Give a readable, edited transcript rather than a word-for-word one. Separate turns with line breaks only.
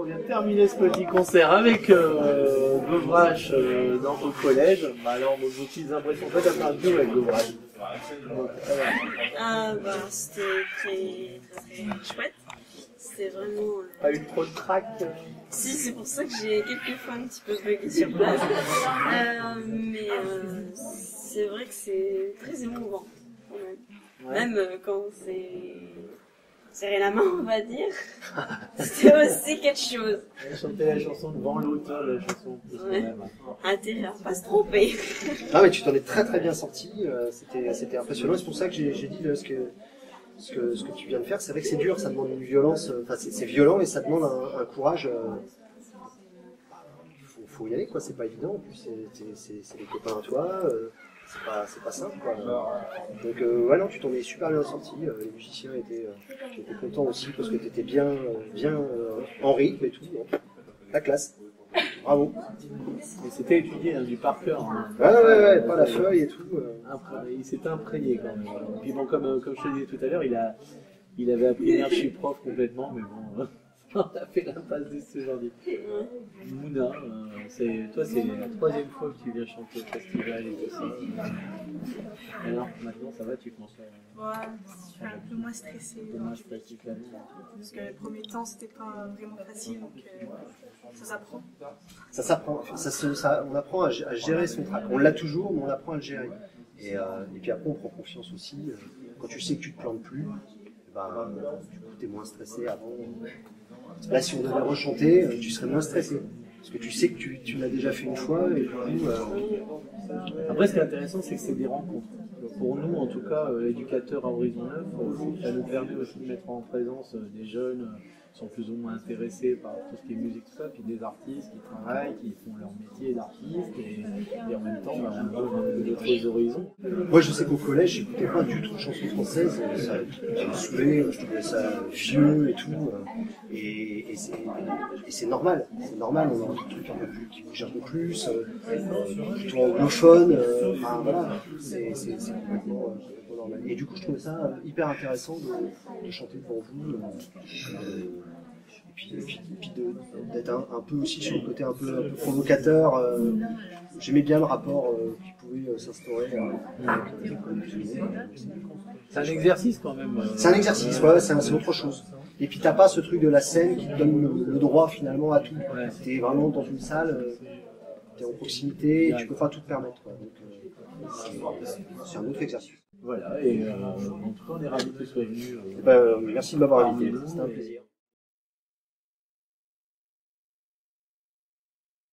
On vient de terminer ce petit concert avec Govrache au collège. Bah alors, vos petites impressions, en fait, à faire un duo avec Govrache.
C'était très chouette. C'était vraiment...
Pas eu trop de trac
Si, c'est pour ça que j'ai quelquefois un petit peu bugué sur place. C'est vrai que c'est très émouvant, quand même. Ouais. Même quand c'est serrer la main, on va dire. C'était aussi quelque chose.
Chanter la chanson devant l'auteur de la chanson.
Ouais. Intérêt à pas se tromper.
Ah mais tu t'en es très très bien sorti. C'était impressionnant. C'est pour ça que j'ai dit ce que tu viens de faire. C'est vrai que c'est dur, ça demande une violence. Enfin, c'est violent et ça demande un courage. Faut y aller, quoi. C'est pas évident. En plus, c'est des copains à toi. C'est pas simple, quoi. Donc ouais, non, tu t'en es super bien sorti. Les musiciens étaient contents aussi parce que tu étais bien en rythme et tout. Hein. La classe. Bravo.
Et c'était étudié du par cœur. Hein.
Ouais, pas la feuille et tout.
Il s'était imprégné quand même. Et puis bon, comme je te disais tout à l'heure, il avait appris l'énergie prof complètement, mais bon. On a fait l'impasse de ce aujourd'hui. Mouna, toi c'est la troisième fois que tu viens chanter au festival et tout ça. Alors maintenant ça va, tu commences à...
Ouais, je suis un peu moins stressée. Parce que les premiers temps c'était pas vraiment facile, donc ça s'apprend.
Ça s'apprend, on apprend à gérer son trac. On l'a toujours, mais on apprend à le gérer. Et puis après on prend confiance aussi. Quand tu sais que tu te plantes plus, du coup t'es moins stressé avant. Là, si on devait rechanter, tu serais moins stressé. Parce que tu sais que tu l'as déjà fait une fois et du coup...
Après, ce qui est intéressant, c'est que c'est des rencontres. Pour nous, en tout cas, éducateurs à Horizon 9, ça nous permet aussi de mettre en présence des jeunes qui sont plus ou moins intéressés par tout ce qui est musique, tout ça, puis des artistes qui travaillent, qui font leur métier d'artiste, et en même temps, on voit d'autres horizons.
Moi, je sais qu'au collège, j'écoutais pas du tout de chansons françaises, ça me saoulait, je trouvais ça vieux et tout, et c'est normal, on a envie de trucs un peu plus, qui bougent un peu plus, plutôt anglophone, voilà, c'est complètement normal. Et du coup, je trouvais ça hyper intéressant de chanter devant vous, et puis d'être un peu aussi sur le côté un peu provocateur. J'aimais bien le rapport qui pouvait s'instaurer avec
C'est un exercice quand même.
C'est un exercice, ouais, c'est autre chose. Et puis t'as pas ce truc de la scène qui te donne le droit finalement à tout. Ouais. T'es vraiment dans une salle, t'es en proximité, et tu peux pas tout te permettre. Donc c'est un autre exercice.
Voilà, et en tout cas on est ravis que tu sois venu.
Merci de m'avoir invité, c'était un plaisir.